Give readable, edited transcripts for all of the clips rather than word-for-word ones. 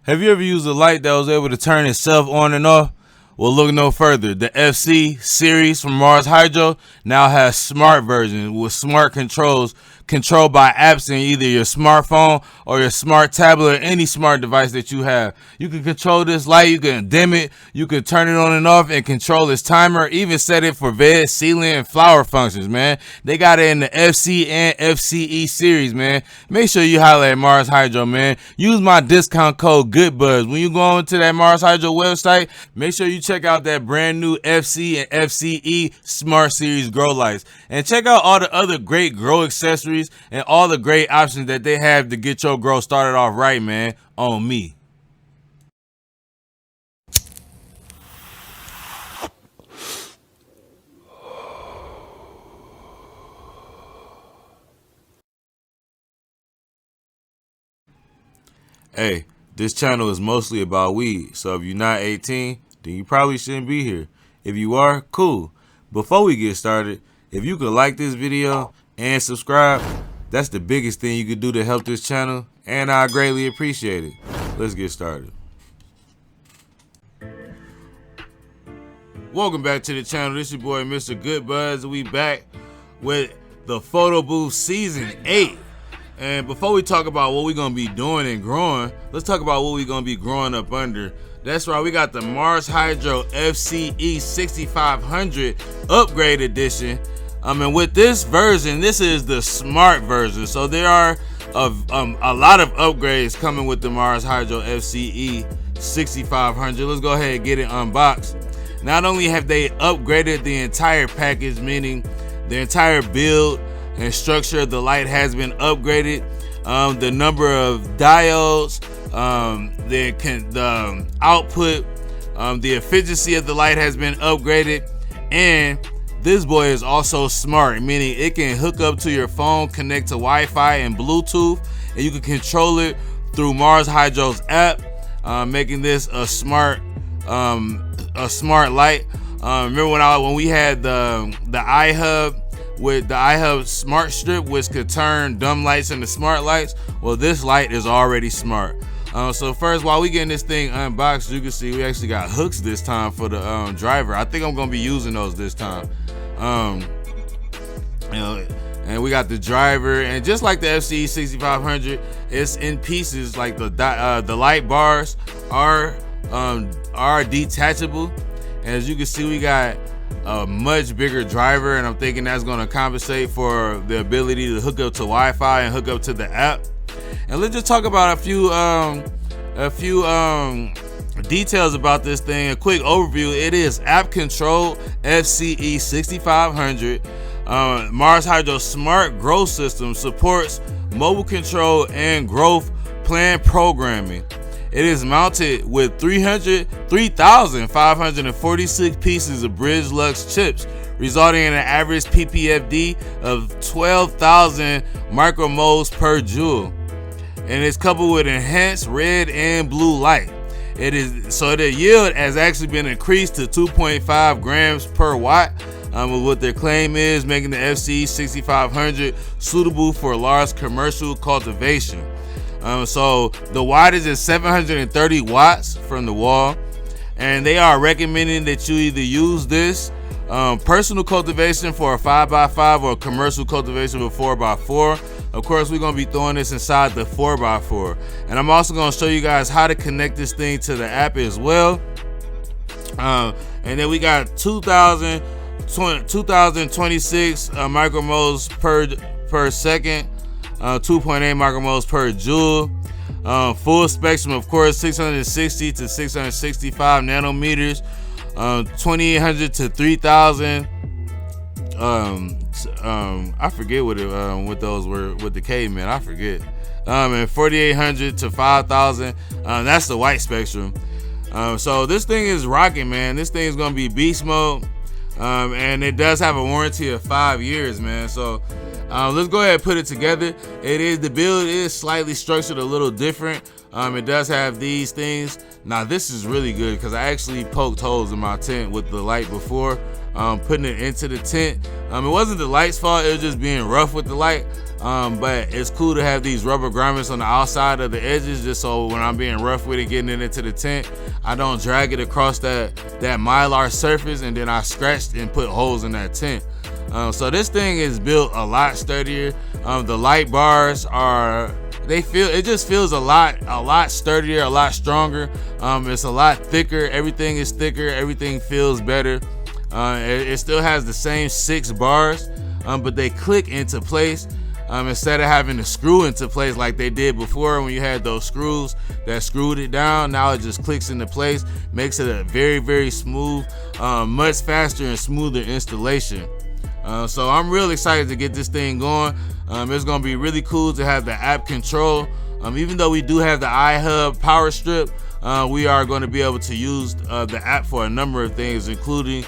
Have you ever used a light that was able to turn itself on and off? Well, look no further. The FC series from Mars Hydro now has smart versions with smart controls controlled by apps in either your smartphone or your smart tablet or any smart device that you have. You can control this light, you can dim it, you can turn it on and off and control its timer, even set it for bed, ceiling, and flower functions, man. They got it in the FC and FCE series, man. Make sure you holler at Mars Hydro, man. Use my discount code GoodBuds. When you go onto that Mars Hydro website, make sure you check out that brand new FC and FCE Smart Series grow lights. And check out all the other great grow accessories and all the great options that they have to get your grow started off right, man, on me. Hey, this channel is mostly about weed, so if you're not 18, then you probably shouldn't be here. If you are, cool. Before we get started, if you could like this video and subscribe, that's the biggest thing you could do to help this channel, and I greatly appreciate it. Let's get started. Welcome back to the channel. This is your boy Mr. GoodBuds. We back with the photo booth season 8. And before we talk about what we're gonna be doing and growing, let's talk about what we're gonna be growing up under. That's right, we got the Mars Hydro FCE 6500 Upgrade Edition. And with this version, this is the smart version. So there are a lot of upgrades coming with the Mars Hydro FCE 6500. Let's go ahead and get it unboxed. Not only have they upgraded the entire package, meaning the entire build and structure of the light has been upgraded. The number of diodes, the output, the efficiency of the light has been upgraded, and this boy is also smart, meaning it can hook up to your phone, connect to Wi-Fi and Bluetooth, and you can control it through Mars Hydro's app, making this a smart light. Remember when we had the iHub with the iHub smart strip, which could turn dumb lights into smart lights? Well, this light is already smart. So first, while we getting this thing unboxed, you can see we actually got hooks this time for the driver. I think I'm gonna be using those this time. And we got the driver, and just like the FCE 6500, it's in pieces. Like the light bars are detachable, and as you can see, we got a much bigger driver, and I'm thinking that's going to compensate for the ability to hook up to Wi-Fi and hook up to the app. And let's just talk about a few details about this thing. A quick overview: it is app controlled FCE 6500. Mars Hydro Smart Grow System supports mobile control and growth plan programming. It is mounted with 3,546 pieces of Bridge Lux chips, resulting in an average PPFD of 12,000 micromoles per joule. And it's coupled with enhanced red and blue light. So the yield has actually been increased to 2.5 grams per watt. What their claim is, making the FCE 6500 suitable for large commercial cultivation. So the wattage is 730 watts from the wall, and they are recommending that you either use this personal cultivation for a 5x5 or commercial cultivation with 4x4. Of course, we're gonna be throwing this inside the 4x4, and I'm also gonna show you guys how to connect this thing to the app as well. And then we got 2026 micromoles per second. 2.8 micromoles per joule. Full spectrum, of course, 660 to 665 nanometers, 2800 to 3000. I forget what those were with the K, man. I forget. And 4800 to 5000. That's the white spectrum. So this thing is rocking, man. This thing is gonna be beast mode. And it does have a warranty of 5 years, man. So let's go ahead and put it together. The build is slightly structured a little different. It does have these things. Now this is really good because I actually poked holes in my tent with the light before putting it into the tent. It wasn't the light's fault, it was just being rough with the light. But it's cool to have these rubber grommets on the outside of the edges, just so when I'm being rough with it, getting it into the tent, I don't drag it across that mylar surface and then I scratched and put holes in that tent. So this thing is built a lot sturdier. The light bars it just feels a lot sturdier, a lot stronger. It's a lot thicker. Everything is thicker. Everything feels better. It still has the same 6 bars, but they click into place. Instead of having to screw into place like they did before when you had those screws that screwed it down, now it just clicks into place, makes it a very, very smooth, much faster and smoother installation. So I'm really excited to get this thing going. It's gonna be really cool to have the app control. Even though we do have the iHub power strip, we are going to be able to use the app for a number of things, including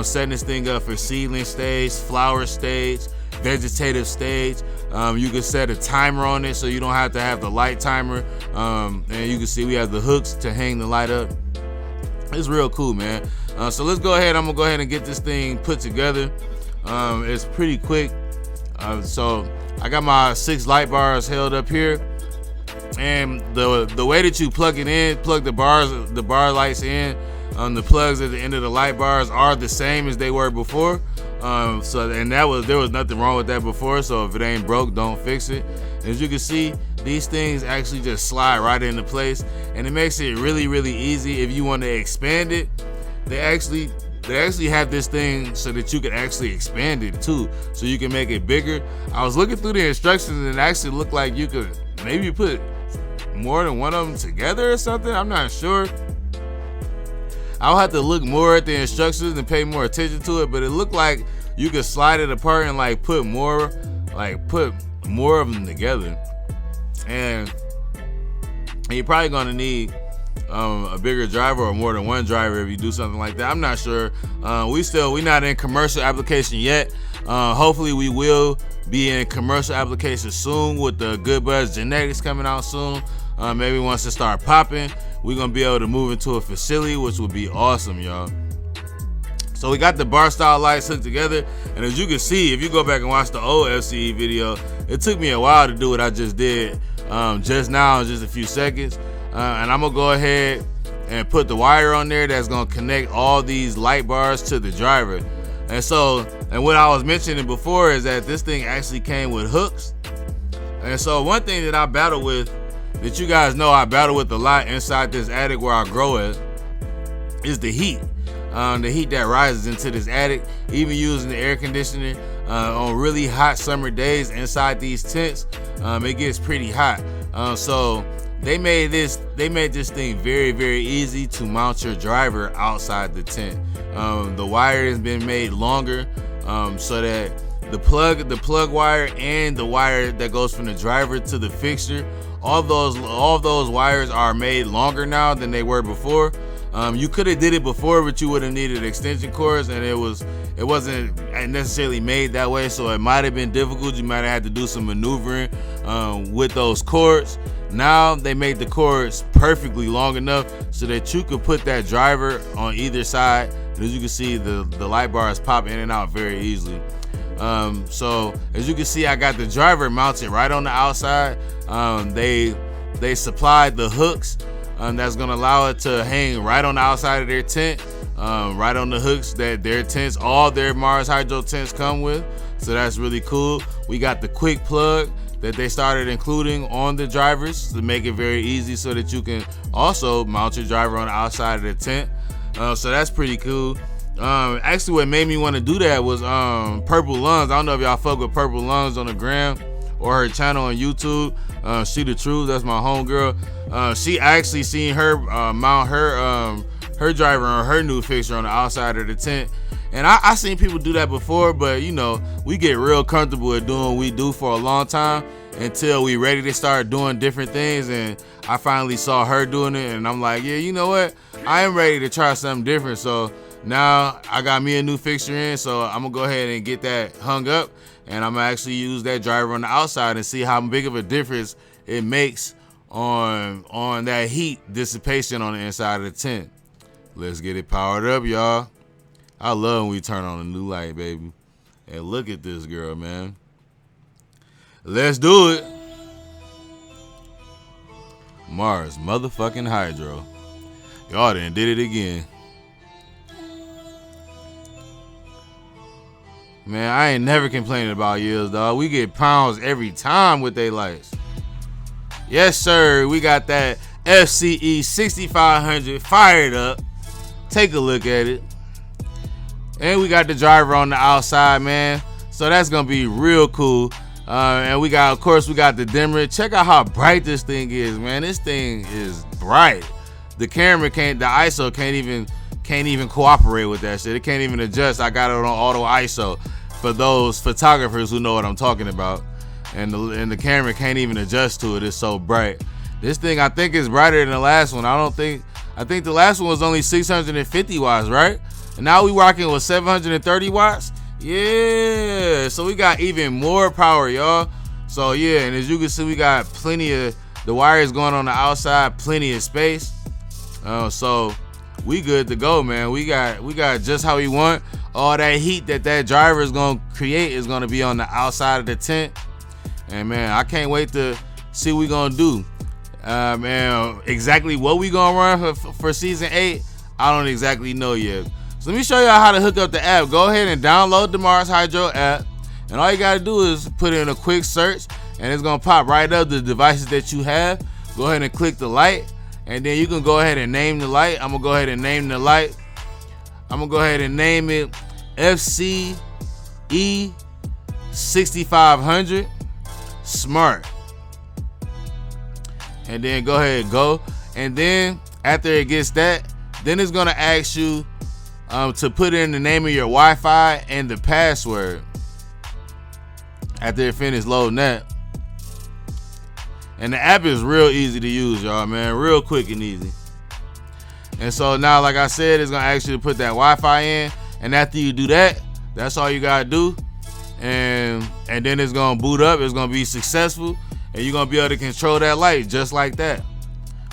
setting this thing up for seedling stage, flower stage, vegetative stage. You can set a timer on it so you don't have to have the light timer. And you can see we have the hooks to hang the light up. It's real cool, man. So let's go ahead. I'm gonna go ahead and get this thing put together. It's pretty quick. So I got my 6 light bars held up here, and the way that you plug it in, plug the bar lights in, the plugs at the end of the light bars are the same as they were before. There was nothing wrong with that before, so if it ain't broke, don't fix it. As you can see, these things actually just slide right into place, and it makes it really, really easy. If you want to expand it, they actually have this thing so that you can actually expand it too, so you can make it bigger. I was looking through the instructions and it actually looked like you could maybe put more than one of them together or something. I'm not sure. I'll have to look more at the instructions and pay more attention to it, but it looked like you could slide it apart and put more of them together. And you're probably gonna need a bigger driver or more than one driver if you do something like that. I'm not sure. We're not in commercial application yet. Hopefully we will be in commercial application soon with the GoodBuds genetics coming out soon. Maybe once it start popping, we're gonna be able to move into a facility, which would be awesome, y'all. So we got the bar style lights hooked together, and as you can see, if you go back and watch the old FCE video, it took me a while to do what I just did just now in just a few seconds. And I'm gonna go ahead and put the wire on there that's gonna connect all these light bars to the driver. And what I was mentioning before is that this thing actually came with hooks. And so one thing that I battle with, that you guys know I battle with a lot inside this attic where I grow at, is the heat. The heat that rises into this attic, even using the air conditioner on really hot summer days inside these tents, it gets pretty hot. So they made this thing very, very easy to mount your driver outside the tent. The wire has been made longer so that the plug wire and the wire that goes from the driver to the fixture, all those wires are made longer now than they were before. You could have did it before, but you would have needed extension cords, and it wasn't necessarily made that way, so it might have been difficult. You might have had to do some maneuvering with those cords. Now they made the cords perfectly long enough so that you could put that driver on either side. And as you can see, the light bars pop in and out very easily. So as you can see, I got the driver mounted right on the outside. They supplied the hooks that's gonna allow it to hang right on the outside of their tent, right on the hooks that their tents, all their Mars Hydro tents come with. So that's really cool. We got the quick plug that they started including on the drivers to make it very easy so that you can also mount your driver on the outside of the tent. So that's pretty cool. Actually, what made me want to do that was Purple Lungs. I don't know if y'all fuck with Purple Lungs on the gram or her channel on YouTube. She the Truth, that's my homegirl. She actually seen her mount her driver on her new fixture on the outside of the tent. And I seen people do that before, but you know, we get real comfortable at doing what we do for a long time until we ready to start doing different things. And I finally saw her doing it, and I'm like, yeah, you know what? I am ready to try something different. So now I got me a new fixture in, so I'm gonna go ahead and get that hung up, and I'm gonna actually use that driver on the outside and see how big of a difference it makes on that heat dissipation on the inside of the tent. Let's get it powered up, y'all. I love when we turn on a new light, baby. And look at this girl, man. Let's do it. Mars motherfucking Hydro. Y'all done did it again. Man, I ain't never complaining about yields, dog. We get pounds every time with they lights. Yes, sir. We got that E6500 fired up. Take a look at it. And we got the driver on the outside, man. So that's going to be real cool. And we got, of course, we got the dimmer. Check out how bright this thing is, man. This thing is bright. The camera can't, the ISO can't even cooperate with that shit. It can't even adjust. I got it on auto ISO for those photographers who know what I'm talking about. And the camera can't even adjust to it. It's so bright. This thing, I think, is brighter than the last one. I think the last one was only 650 watts, right? And now we rocking with 730 watts. Yeah, so we got even more power, y'all. So yeah, and as you can see, we got plenty of the wires going on the outside, plenty of space. So we good to go, man. We got just how we want. All that heat that driver is gonna create is gonna be on the outside of the tent. And man, I can't wait to see what we gonna do. Man, exactly what we gonna run for season 8, I don't exactly know yet. So let me show y'all how to hook up the app. Go ahead and download the Mars Hydro app. And all you gotta do is put in a quick search and it's gonna pop right up the devices that you have. Go ahead and click the light. And then you can go ahead and name the light. I'm gonna go ahead and name the light. I'm gonna go ahead and name it E6500 Smart. And then go ahead and go. And then after it gets that, then it's gonna ask you to put in the name of your Wi-Fi and the password. After it finishes loading that. And the app is real easy to use, y'all, man. Real quick and easy. And so now, like I said, it's gonna ask you to put that Wi-Fi in. And after you do that, that's all you gotta do. And then it's gonna boot up. It's gonna be successful. And you're gonna be able to control that light just like that.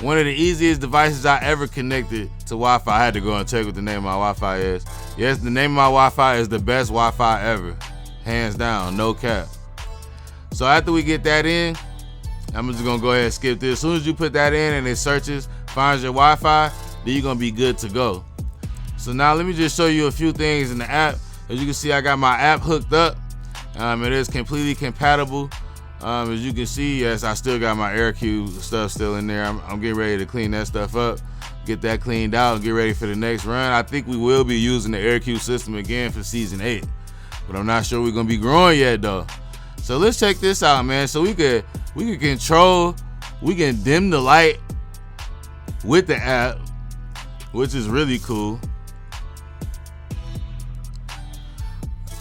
One of the easiest devices I ever connected to Wi-Fi. I had to go and check what the name of my Wi-Fi is. Yes, the name of my Wi-Fi is the best Wi-Fi ever. Hands down, no cap. So after we get that in, I'm just gonna go ahead and skip this. As soon as you put that in and it searches, finds your Wi-Fi, then you're gonna be good to go. So now let me just show you a few things in the app. As you can see, I got my app hooked up. It is completely compatible. As you can see, yes, I still got my AirCube stuff still in there. I'm getting ready to clean that stuff up, get that cleaned out, and get ready for the next run. I think we will be using the AirCube system again for season 8, but I'm not sure we're gonna be growing yet though. So let's check this out, man. So we can control, we can dim the light with the app, which is really cool.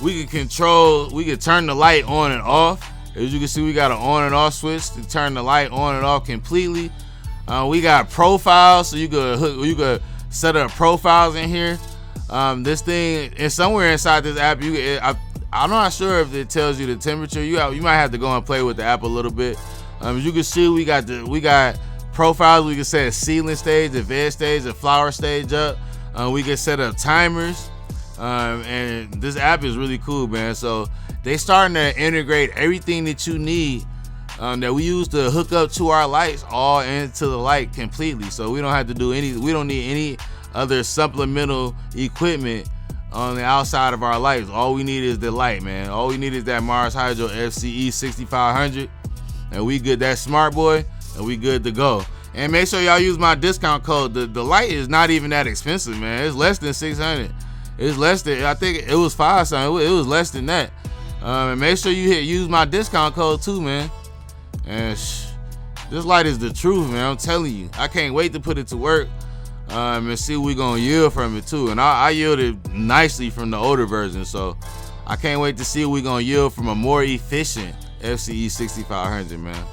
We can turn the light on and off. As you can see, we got an on and off switch to turn the light on and off completely. We got profiles, so you could set up profiles in here. This thing, and somewhere inside this app, I'm not sure if it tells you the temperature. You might have to go and play with the app a little bit. As you can see, we got profiles. We can set a seedling stage, a veg stage, a flower stage up. We can set up timers. And this app is really cool, man. So they starting to integrate everything that you need that we use to hook up to our lights all into the light completely. So we don't have to do we don't need any other supplemental equipment on the outside of our lights. All we need is the light, man. All we need is that Mars Hydro FCE6500, and we good. That smart boy, and we good to go. And make sure y'all use my discount code. The light is not even that expensive, man. It's less than 600. It's less than, I think it was 5 something. It was less than that. And make sure you use my discount code too, man. And this light is the truth, man. I'm telling you. I can't wait to put it to work and see what we're gonna yield from it too. And I yielded nicely from the older version, so I can't wait to see what we're gonna yield from a more efficient FCE 6500, man.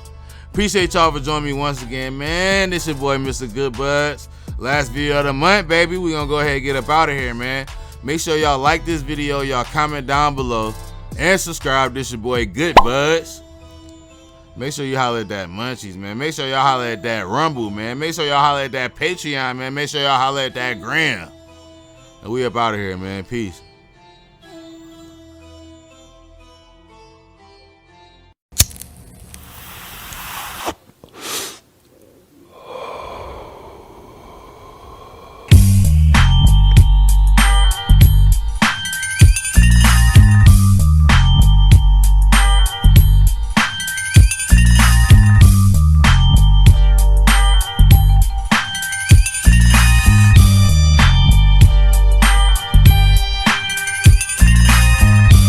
Appreciate y'all for joining me once again, man. This your boy, Mr. GoodBuds. Last video of the month, baby. We're gonna go ahead and get up out of here, man. Make sure y'all like this video, y'all comment down below, and subscribe. This your boy, GoodBuds. Make sure you holler at that Munchies, man. Make sure y'all holler at that Rumble, man. Make sure y'all holler at that Patreon, man. Make sure y'all holler at that Gram. And we up out of here, man. Peace.